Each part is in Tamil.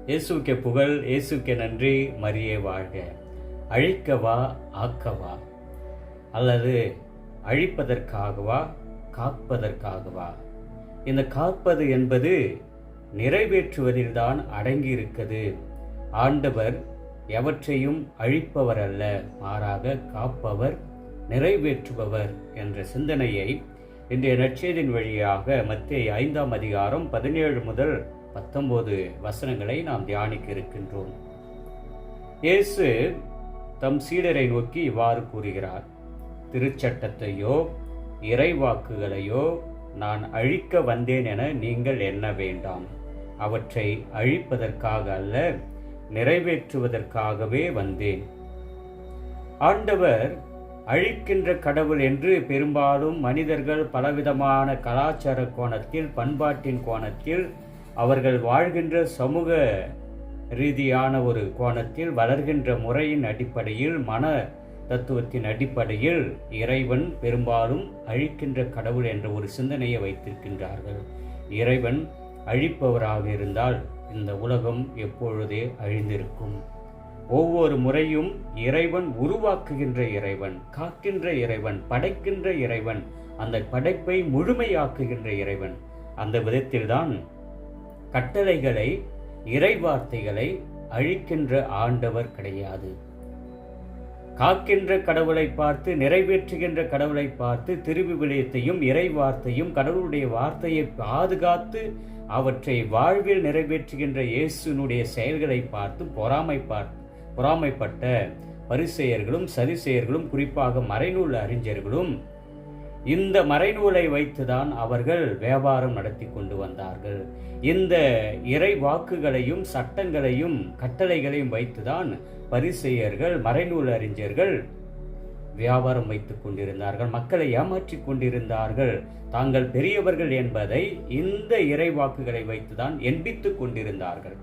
இயேசுவுக்கே புகழ், இயேசுவுக்கே நன்றி, மரியே வாழ்க. அழிக்கவா ஆக்கவா, அல்லது அழிப்பதற்காகவா காப்பதற்காகவா? இந்த காப்பது என்பது நிறைவேற்றுவதில்தான் அடங்கியிருக்கிறது. ஆண்டவர் எவற்றையும் அழிப்பவர் அல்ல, மாறாக காப்பவர், நிறைவேற்றுபவர் என்ற சிந்தனையை இன்றைய நற்செய்தியின் வழியாக மத்தேயு 5ஆம் அதிகாரம் 17 முதல் 19 வசனங்களை நாம் தியானிக்க இருக்கின்றோம். இயேசு தம் சீடரை நோக்கி இவ்வாறு கூறுகிறார்: திருச்சட்டத்தையோ இறைவாக்குகளையோ நான் அழிக்க வந்தேன் என நீங்கள் எண்ண வேண்டாம். அவற்றை அழிப்பதற்காக அல்ல, நிறைவேற்றுவதற்காகவே வந்தேன். ஆண்டவர் அழிக்கின்ற கடவுள் என்று பெரும்பாலும் மனிதர்கள் பலவிதமான கலாச்சார கோணத்தில், பண்பாட்டின் கோணத்தில், அவர்கள் வாழ்கின்ற சமூக ரீதியான ஒரு கோணத்தில், வளர்கின்ற முறையின் அடிப்படையில், மன தத்துவத்தின் அடிப்படையில் இறைவன் பெரும்பாலும் அழிக்கின்ற கடவுள் என்ற ஒரு சிந்தனையை வைத்திருக்கின்றார்கள். இறைவன் அழிப்பவராக இருந்தால் இந்த உலகம் எப்பொழுதே அழிந்திருக்கும். ஒவ்வொரு முறையும் இறைவன் உருவாக்குகின்ற இறைவன், காக்கின்ற இறைவன், படைக்கின்ற இறைவன், அந்த படைப்பை முழுமையாக்குகின்ற இறைவன். அந்த விதத்தில்தான் கட்டளைகளை, இறைவார்த்தைகளை அழிக்கின்ற ஆண்டவர் கிடையாது. காக்கின்ற கடவுளை பார்த்து, நிறைவேற்றுகின்ற கடவுளை பார்த்து, திருவிவிலியத்தையும் இறைவார்த்தையும் கடவுளுடைய வார்த்தையை பாதுகாத்து அவற்றை வாழ்வில் நிறைவேற்றுகின்ற இயேசுனுடைய செயல்களை பார்த்து பொறாமைப்பட்ட பரிசேயர்களும் சதுசேயர்களும், குறிப்பாக மறைநூல் அறிஞர்களும் இந்த மறைநூலை வைத்துதான் அவர்கள் வியாபாரம் நடத்தி கொண்டு வந்தார்கள். இந்த இறை வாக்குகளையும் சட்டங்களையும் கட்டளைகளையும் வைத்துதான் பரிசேயர்கள், மறைநூல் அறிஞர்கள் வியாபாரம் வைத்துக் கொண்டிருந்தார்கள். மக்களை ஏமாற்றிக் கொண்டிருந்தார்கள். தாங்கள் பெரியவர்கள் என்பதை இந்த இறை வாக்குகளை வைத்துதான் எண்பித்துக் கொண்டிருந்தார்கள்.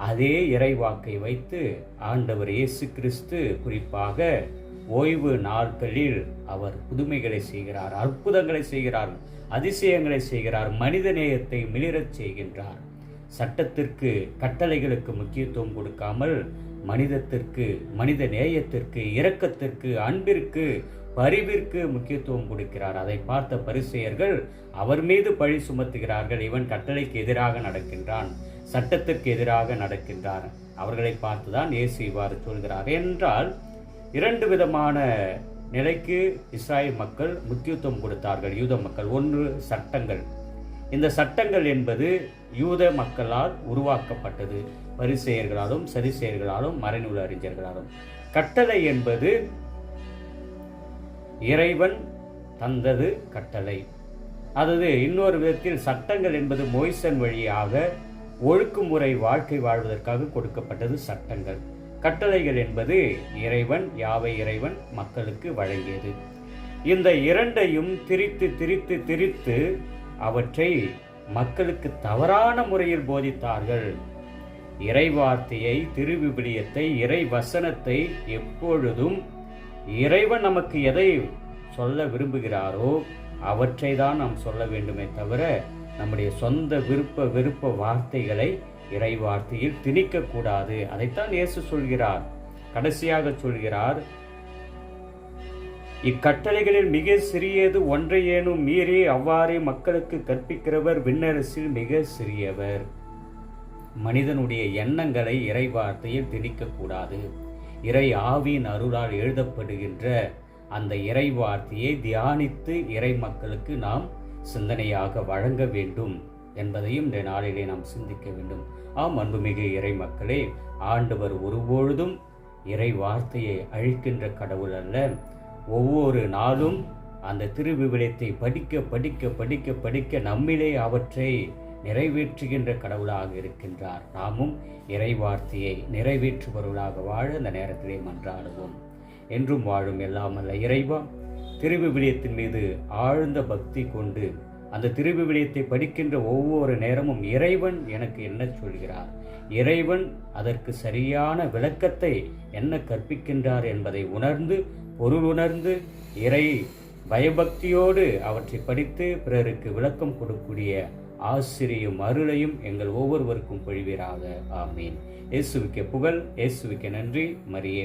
அதே இறைவாக்கை வைத்து ஆண்டவர் இயேசு கிறிஸ்து குறிப்பாக ஓய்வு நாட்களில் அவர் புதுமைகளை செய்கிறார், அற்புதங்களை செய்கிறார், அதிசயங்களை செய்கிறார், மனித நேயத்தை மிளிரச் செய்கின்றார். சட்டத்திற்கு, கட்டளைகளுக்கு முக்கியத்துவம் கொடுக்காமல் மனிதத்திற்கு, மனித நேயத்திற்கு, இரக்கத்திற்கு, அன்பிற்கு, பரிவிற்கு முக்கியத்துவம் கொடுக்கிறார். அதை பார்த்த பரிசேயர்கள் அவர் மீது பழி சுமத்துகிறார்கள். இவன் கட்டளைக்கு எதிராக நடக்கின்றான், சட்டத்திற்கு எதிராக நடக்கின்றார். அவர்களை பார்த்துதான் இயேசு இவ்வாறு சொல்கிறார். என்றால் இரண்டு விதமான நிலைக்கு இஸ்ராயல் மக்கள் முக்கியத்துவம் கொடுத்தார்கள், யூத மக்கள். ஒன்று சட்டங்கள். இந்த சட்டங்கள் என்பது யூத மக்களால் உருவாக்கப்பட்டது, பரிசேயர்களாலும் சதுசேயர்களாலும் மறைநூல் அறிஞர்களாலும். கட்டளை என்பது இறைவன் தந்தது கட்டளை. அதாவது இன்னொரு விதத்தில் சட்டங்கள் என்பது மோய்சன் வழியாக ஒழுக்குமுறை வாழ்க்கை வாழ்வதற்காக கொடுக்கப்பட்டது சட்டங்கள். கட்டளைகள் என்பது இறைவன், யாவை இறைவன் மக்களுக்கு வழங்கியது. இந்த இரண்டையும் திரித்து அவற்றை மக்களுக்கு தவறான முறையில் போதித்தார்கள். இறைவார்த்தையை, திருவிவிலியத்தை, இறை வசனத்தை எப்பொழுதும் இறைவன் நமக்கு எதை சொல்ல விரும்புகிறாரோ அவற்றை தான் நாம் சொல்ல வேண்டுமே தவிர நம்முடைய சொந்த விருப்ப வார்த்தைகளை இறை வார்த்தையில் திணிக்கக்கூடாது. அதைத்தான் இயேசு சொல்கிறார். கடைசியாக சொல்கிறார், இக்கட்டளைகளில் மிக சிறியது ஒன்றையேனும் மீறி அவ்வாறே மக்களுக்கு கற்பிக்கிறவர் விண்ணரசில் மிக சிறியவர். மனிதனுடைய எண்ணங்களை இறை வார்த்தையில் திணிக்கக்கூடாது. இறை ஆவியின் அருளால் எழுதப்படுகின்ற அந்த இறை வார்த்தையை தியானித்து இறை மக்களுக்கு நாம் சிந்தனையாக வழங்க வேண்டும் என்பதையும் இந்த நாளிலே நாம் சிந்திக்க வேண்டும். ஆம், அன்புமிகு இறை மக்களே, ஆண்டவர் ஒருபொழுதும் இறை வார்த்தையை அழிக்கின்ற கடவுள் அல்ல. ஒவ்வொரு நாளும் அந்த திருவிவிலியத்தை படிக்க நம்மிலே அவற்றை நிறைவேற்றுகின்ற கடவுளாக இருக்கின்றார். நாமும் இறை வார்த்தையை நிறைவேற்றுபவர்களாக வாழ இந்த நேரத்திலே மன்றாடுவோம். என்றும் வாழும் எல்லாம் அல்ல இறைவா, திருவிவிலியத்தின் மீது ஆழ்ந்த பக்தி கொண்டு அந்த திருவிவிலியத்தை படிக்கின்ற ஒவ்வொரு நேரமும் இறைவன் எனக்கு என்ன சொல்கிறார், இறைவன் அதற்கு சரியான விளக்கத்தை என்ன கற்பிக்கின்றார் என்பதை உணர்ந்து, பொருள் உணர்ந்து, இறை பயபக்தியோடு அவற்றை படித்து பிறருக்கு விளக்கம் கொடுக்கக்கூடிய ஆசிரியும் அருளையும் எங்கள் ஒவ்வொருவருக்கும் பொழிவீராக. ஆமீன். இயேசுவுக்கே புகழ், இயேசுவுக்கே நன்றி. மரியே